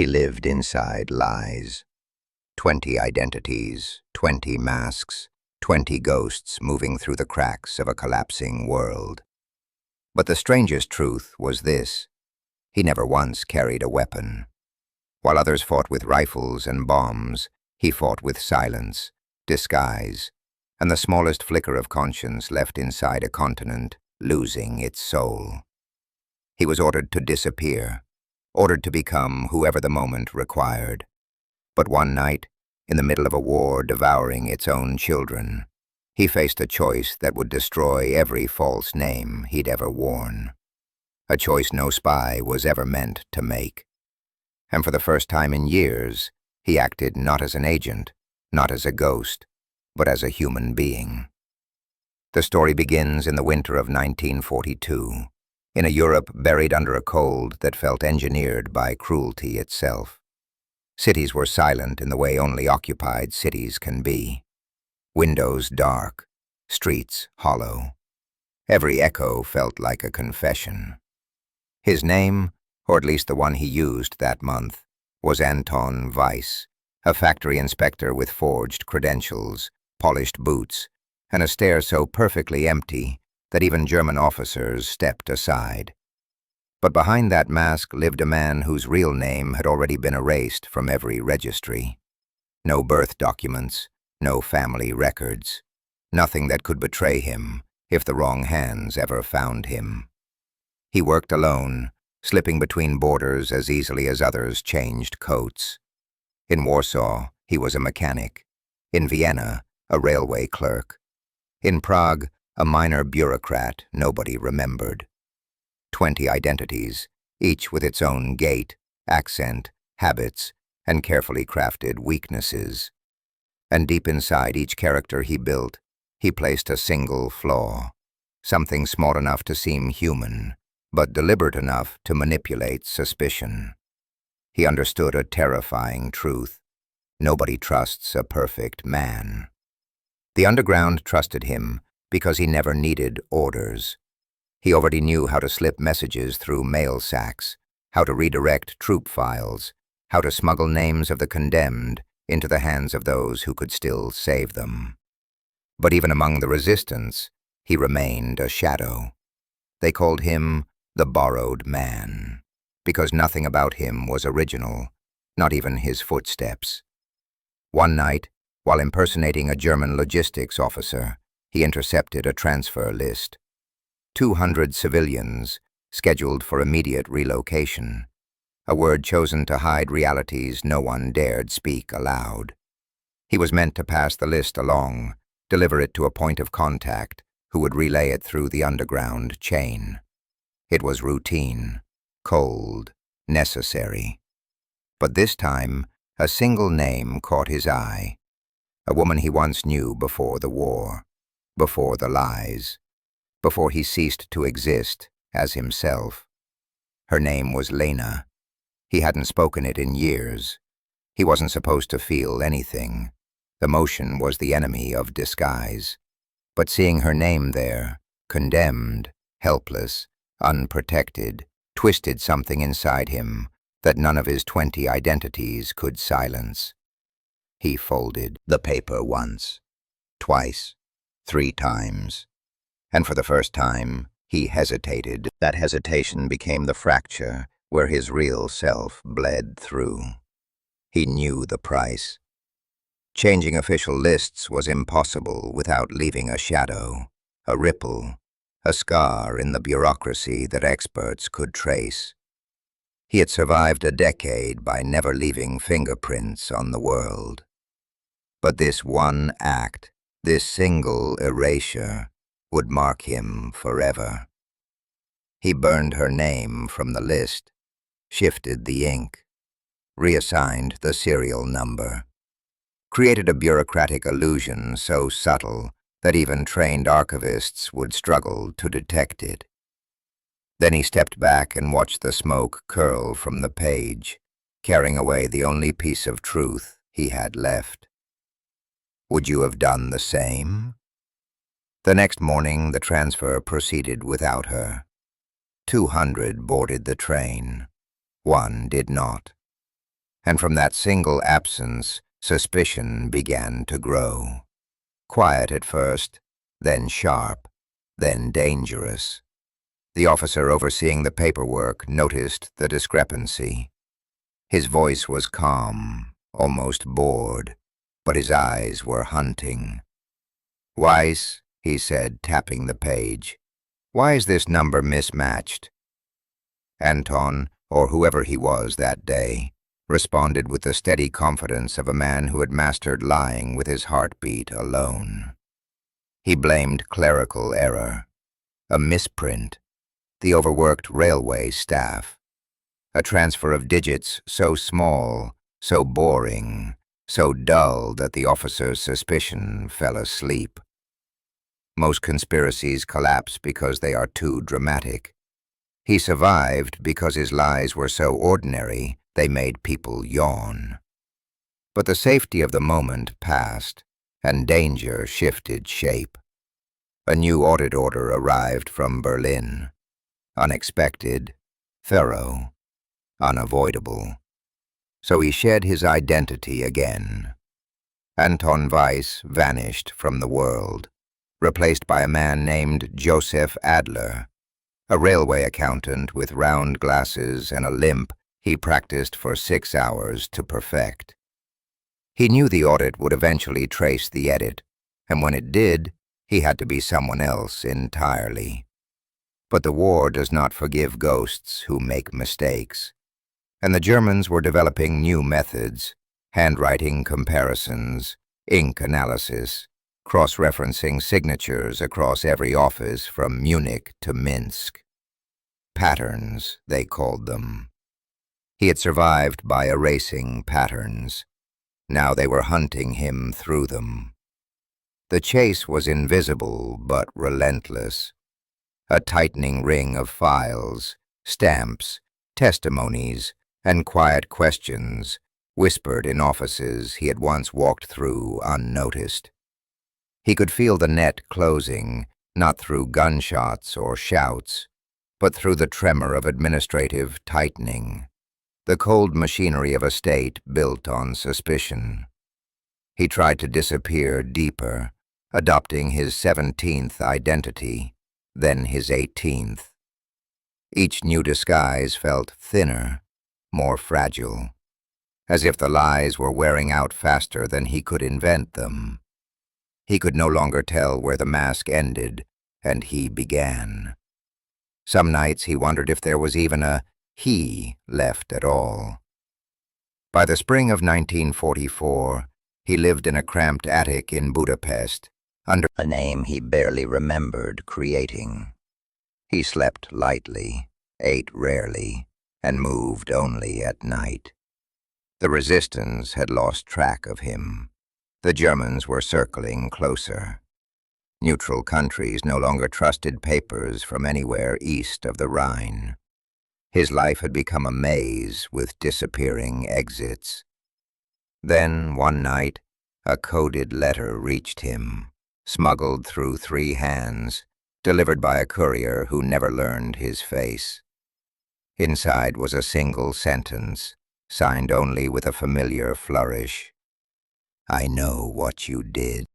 He lived inside lies. 20 identities, 20 masks, 20 ghosts moving through the cracks of a collapsing world. But the strangest truth was this: he never once carried a weapon. While others fought with rifles and bombs, he fought with silence, disguise, and the smallest flicker of conscience left inside a continent losing its soul. He was ordered to disappear, ordered to become whoever the moment required. But one night, in the middle of a war devouring its own children, he faced a choice that would destroy every false name he'd ever worn. A choice no spy was ever meant to make. And for the first time in years, he acted not as an agent, not as a ghost, but as a human being. The story begins in the winter of 1942, in a Europe buried under a cold that felt engineered by cruelty itself. Cities were silent in the way only occupied cities can be. Windows dark, streets hollow. Every echo felt like a confession. His name, or at least the one he used that month, was Anton Weiss, a factory inspector with forged credentials, polished boots, and a stare so perfectly empty that even German officers stepped aside. But behind that mask lived a man whose real name had already been erased from every registry. No birth documents, no family records, nothing that could betray him if the wrong hands ever found him. He worked alone, slipping between borders as easily as others changed coats. In Warsaw, he was a mechanic. In Vienna, a railway clerk. In Prague, a minor bureaucrat nobody remembered. 20 identities, each with its own gait, accent, habits, and carefully crafted weaknesses. And deep inside each character he built, he placed a single flaw, something small enough to seem human, but deliberate enough to manipulate suspicion. He understood a terrifying truth: nobody trusts a perfect man. The underground trusted him because he never needed orders. He already knew how to slip messages through mail sacks, how to redirect troop files, how to smuggle names of the condemned into the hands of those who could still save them. But even among the resistance, he remained a shadow. They called him the borrowed man, because nothing about him was original, not even his footsteps. One night, while impersonating a German logistics officer, he intercepted a transfer list. 200 civilians, scheduled for immediate relocation. A word chosen to hide realities no one dared speak aloud. He was meant to pass the list along, deliver it to a point of contact, who would relay it through the underground chain. It was routine, cold, necessary. But this time, a single name caught his eye. A woman he once knew before the war, before the lies, before he ceased to exist as himself. Her name was Lena. He hadn't spoken it in years. He wasn't supposed to feel anything. Emotion was the enemy of disguise. But seeing her name there, condemned, helpless, unprotected, twisted something inside him that none of his 20 identities could silence. He folded the paper once, twice, 3 times. And for the first time, he hesitated. That hesitation became the fracture where his real self bled through. He knew the price. Changing official lists was impossible without leaving a shadow, a ripple, a scar in the bureaucracy that experts could trace. He had survived a decade by never leaving fingerprints on the world. But this one act, this single erasure, would mark him forever. He burned her name from the list, shifted the ink, reassigned the serial number, created a bureaucratic illusion so subtle that even trained archivists would struggle to detect it. Then he stepped back and watched the smoke curl from the page, carrying away the only piece of truth he had left. Would you have done the same? The next morning, the transfer proceeded without her. 200 boarded the train. 1 did not. And from that single absence, suspicion began to grow. Quiet at first, then sharp, then dangerous. The officer overseeing the paperwork noticed the discrepancy. His voice was calm, almost bored, but his eyes were hunting. "Weiss," he said, tapping the page, "why is this number mismatched?" Anton, or whoever he was that day, responded with the steady confidence of a man who had mastered lying with his heartbeat alone. He blamed clerical error, a misprint, the overworked railway staff, a transfer of digits so small, so boring, so dull that the officer's suspicion fell asleep. Most conspiracies collapse because they are too dramatic. He survived because his lies were so ordinary they made people yawn. But the safety of the moment passed, and danger shifted shape. A new audit order arrived from Berlin. Unexpected, thorough, unavoidable. So he shed his identity again. Anton Weiss vanished from the world, replaced by a man named Joseph Adler, a railway accountant with round glasses and a limp he practiced for 6 hours to perfect. He knew the audit would eventually trace the edit, and when it did, he had to be someone else entirely. But the war does not forgive ghosts who make mistakes, and the Germans were developing new methods: handwriting comparisons, ink analysis, cross-referencing signatures across every office from Munich to Minsk. Patterns, they called them. He had survived by erasing patterns. Now they were hunting him through them. The chase was invisible but relentless. A tightening ring of files, stamps, testimonies, and quiet questions whispered in offices he had once walked through unnoticed. He could feel the net closing, not through gunshots or shouts, but through the tremor of administrative tightening, the cold machinery of a state built on suspicion. He tried to disappear deeper, adopting his 17th identity, then his 18th. Each new disguise felt thinner, more fragile, as if the lies were wearing out faster than he could invent them. He could no longer tell where the mask ended and he began. Some nights he wondered if there was even a he left at all. By the spring of 1944, he lived in a cramped attic in Budapest, under a name he barely remembered creating. He slept lightly, ate rarely, and moved only at night. The resistance had lost track of him. The Germans were circling closer. Neutral countries no longer trusted papers from anywhere east of the Rhine. His life had become a maze with disappearing exits. Then, one night, a coded letter reached him, smuggled through 3 hands, delivered by a courier who never learned his face. Inside was a single sentence, signed only with a familiar flourish. "I know what you did."